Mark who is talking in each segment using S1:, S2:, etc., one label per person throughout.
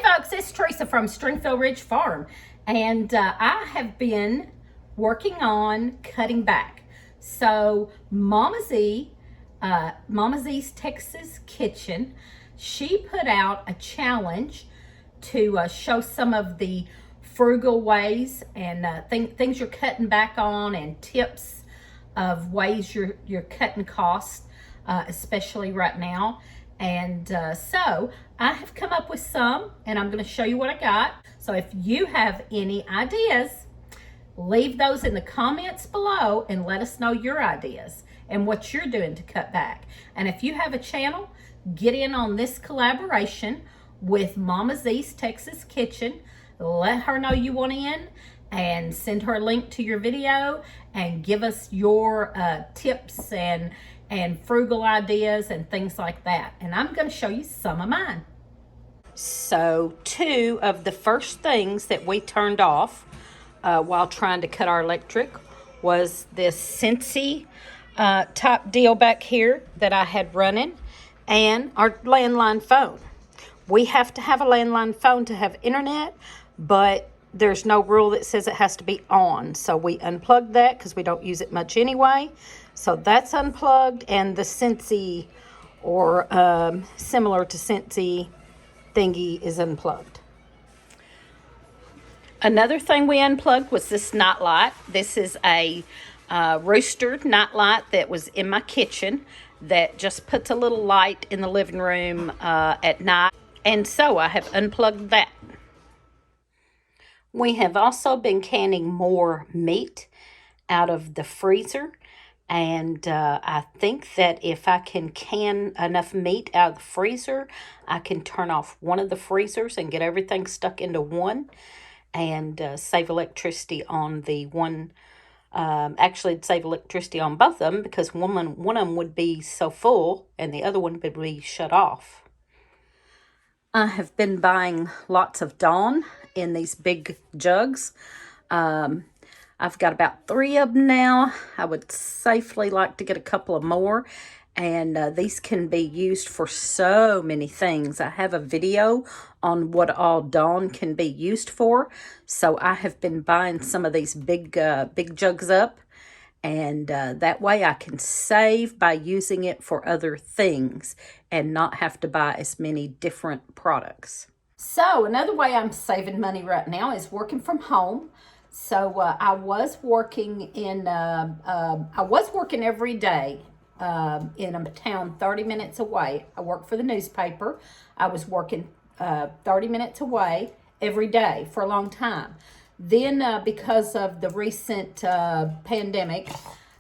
S1: folks, it's Teresa from Stringfield Ridge Farm, and I have been working on cutting back. So Mama Z's Texas Kitchen, she put out a challenge to show some of the frugal ways and things you're cutting back on, and tips of ways you're cutting costs, especially right now. And so I have come up with some, and I'm going to show you what I got. So if you have any ideas, leave those in the comments below and let us know your ideas and what you're doing to cut back. And if you have a channel, get in on this collaboration with Mama Z's Texas Kitchen. Let her know you want in and send her a link to your video and give us your tips and frugal ideas and things like that. And I'm going to show you some of mine. So two of the first things that we turned off while trying to cut our electric was this Scentsy type deal back here that I had running, and our landline phone. We have to have a landline phone to have internet, but there's no rule that says it has to be on. So we unplugged that because we don't use it much anyway. So that's unplugged, and the Scentsy, or similar to Scentsy thingy, is unplugged. Another thing we unplugged was this night light. This is a rooster night light that was in my kitchen that just puts a little light in the living room at night. And so I have unplugged that. We have also been canning more meat out of the freezer. And I think that if I can can enough meat out of the freezer, I can turn off one of the freezers and get everything stuck into one, and save electricity on the one. Actually, it'd save electricity on both of them, because one of them would be so full and the other one would be shut off. I have been buying lots of Dawn in these big jugs. I've got about 3 of them now. I would safely like to get a couple of more. And these can be used for so many things. I have a video on what all Dawn can be used for. So I have been buying some of these big jugs up. And that way I can save by using it for other things and not have to buy as many different products. So another way I'm saving money right now is working from home. So I was working every day in a town 30 minutes away. I worked for the newspaper. I was working 30 minutes away every day for a long time. Then because of the recent pandemic,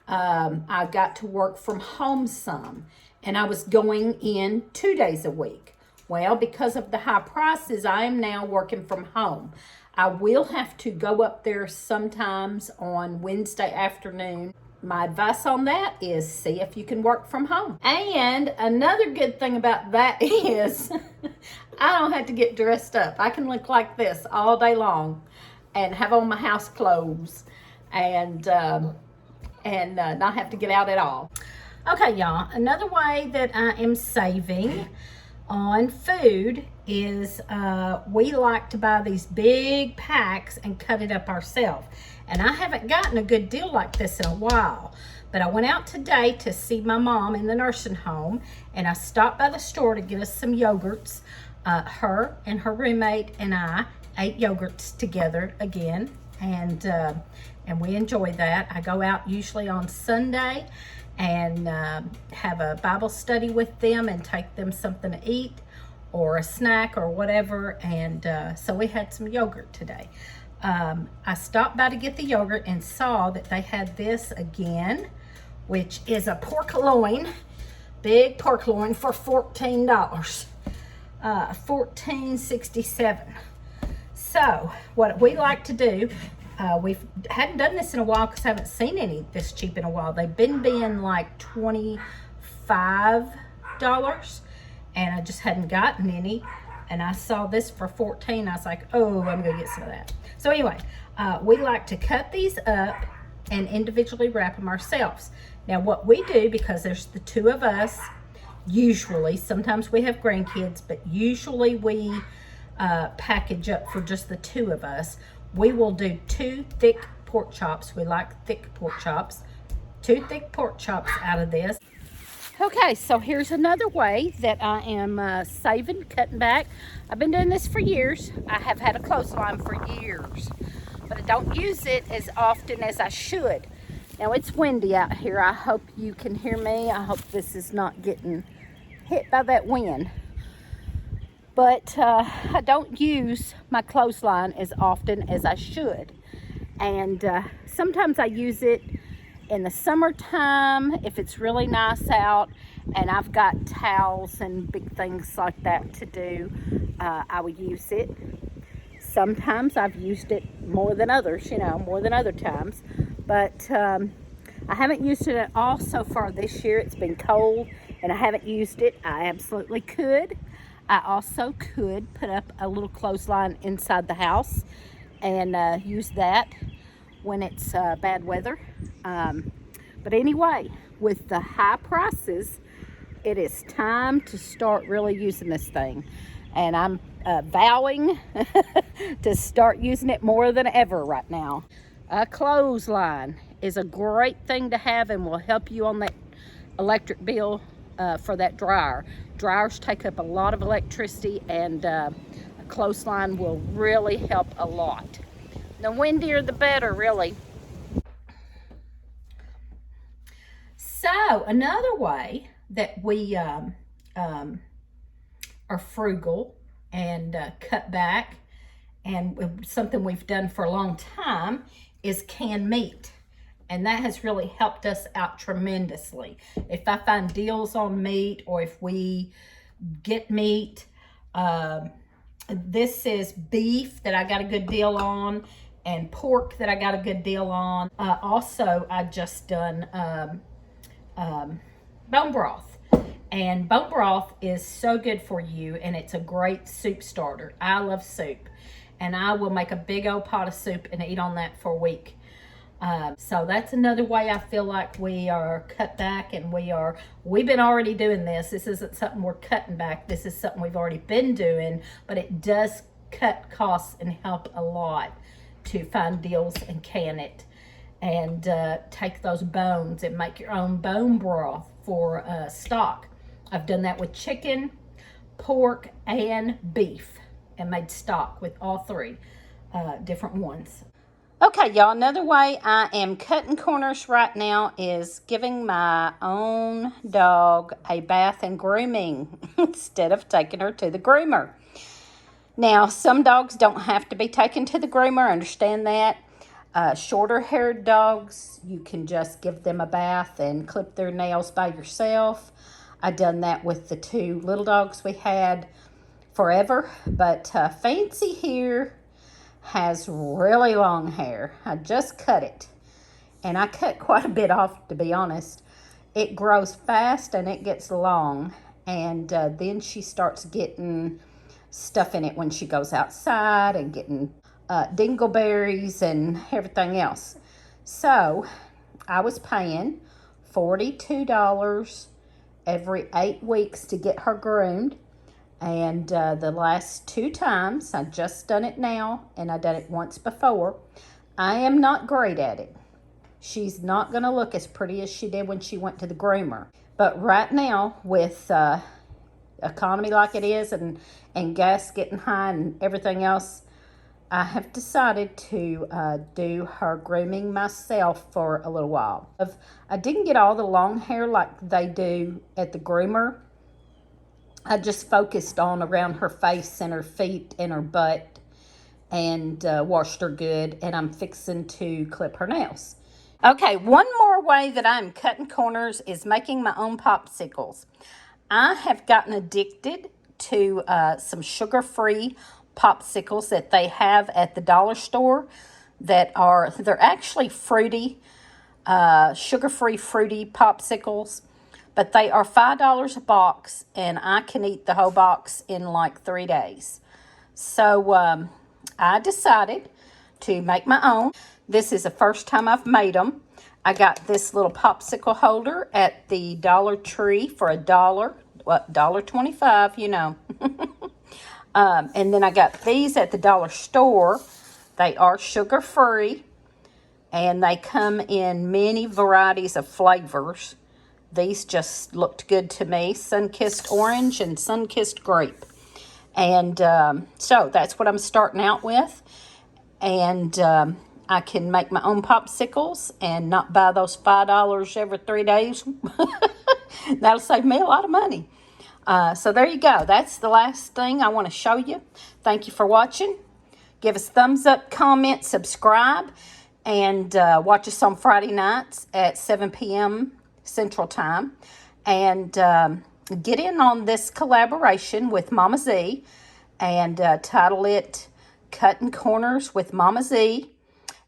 S1: I got to work from home some, and I was going in 2 days a week. Well, because of the high prices, I am now working from home. I will have to go up there sometimes on Wednesday afternoon. My advice on that is see if you can work from home. And another good thing about that is I don't have to get dressed up. I can look like this all day long and have on my house clothes and not have to get out at all. Okay, y'all, another way that I am saving on food is we like to buy these big packs and cut it up ourselves. And I haven't gotten a good deal like this in a while. But I went out today to see my mom in the nursing home, and I stopped by the store to get us some yogurts. Her and her roommate and I ate yogurts together again, and we enjoy that. I go out usually on Sunday and have a Bible study with them and take them something to eat or a snack or whatever. And so we had some yogurt today. I stopped by to get the yogurt and saw that they had this again, which is a pork loin, big pork loin for $14, $14.67. So what we like to do, we hadn't done this in a while because I haven't seen any this cheap in a while. They've been being like $25, and I just hadn't gotten any. And I saw this for $14. I was like, oh, I'm gonna get some of that. So anyway, we like to cut these up and individually wrap them ourselves. Now what we do, because there's the 2 of us, usually, sometimes we have grandkids, but usually we package up for just the two of us, we will do 2 thick pork chops. We like thick pork chops. 2 thick pork chops out of this. Okay, so here's another way that I am saving, cutting back. I've been doing this for years. I have had a clothesline for years, but I don't use it as often as I should. Now it's windy out here. I hope you can hear me. I hope this is not getting hit by that wind. But I don't use my clothesline as often as I should. And sometimes I use it in the summertime if it's really nice out and I've got towels and big things like that to do. I would use it. Sometimes I've used it more than others, more than other times. But I haven't used it at all so far this year. It's been cold and I haven't used it. I absolutely could. I also could put up a little clothesline inside the house and use that when it's bad weather. But anyway, with the high prices, it is time to start really using this thing. And I'm vowing to start using it more than ever right now. A clothesline is a great thing to have and will help you on that electric bill for that dryer. Dryers take up a lot of electricity, and a clothesline will really help a lot. The windier the better, really. So another way that we are frugal and cut back, and something we've done for a long time, is canned meat. And that has really helped us out tremendously. If I find deals on meat, or if we get meat, this is beef that I got a good deal on, and pork that I got a good deal on. Also, I just done bone broth. And bone broth is so good for you, and it's a great soup starter. I love soup, and I will make a big old pot of soup and eat on that for a week. So that's another way I feel like we are cut back, and we've been already doing this. This isn't something we're cutting back. This is something we've already been doing, but it does cut costs and help a lot to find deals and can it, and take those bones and make your own bone broth for stock. I've done that with chicken, pork, and beef, and made stock with all 3 different ones. Okay, y'all, another way I am cutting corners right now is giving my own dog a bath and grooming instead of taking her to the groomer. Now, some dogs don't have to be taken to the groomer, I understand that. Shorter haired dogs, you can just give them a bath and clip their nails by yourself. I done that with the 2 little dogs we had forever, but Fancy here has really long hair. I just cut it, and I cut quite a bit off, to be honest. It grows fast and it gets long, and then she starts getting stuff in it when she goes outside and getting dingleberries and everything else. So I was paying $42 every 8 weeks to get her groomed. And the last 2 times, I just done it now, and I done it once before. I am not great at it. She's not going to look as pretty as she did when she went to the groomer. But right now, with economy like it is, and gas getting high and everything else, I have decided to do her grooming myself for a little while. I didn't get all the long hair like they do at the groomer. I just focused on around her face and her feet and her butt, and washed her good, and I'm fixing to clip her nails. Okay, one more way that I'm cutting corners is making my own popsicles. I have gotten addicted to some sugar-free popsicles that they have at the dollar store they're actually fruity, sugar-free fruity popsicles. But they are $5 a box, and I can eat the whole box in like 3 days. So I decided to make my own. This is the first time I've made them. I got this little popsicle holder at the Dollar Tree for $1, $1.25, And then I got these at the dollar store. They are sugar-free, and they come in many varieties of flavors. These just looked good to me. Sun-kissed orange and sun-kissed grape. And so that's what I'm starting out with. And I can make my own popsicles and not buy those $5 every 3 days. That'll save me a lot of money. So there you go. That's the last thing I want to show you. Thank you for watching. Give us a thumbs up, comment, subscribe, and watch us on Friday nights at 7 p.m. Central Time. And get in on this collaboration with Mama Z and title it Cutting Corners with Mama Z.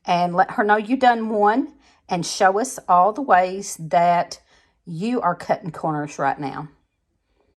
S1: And let her know you done one, and show us all the ways that you are cutting corners right now.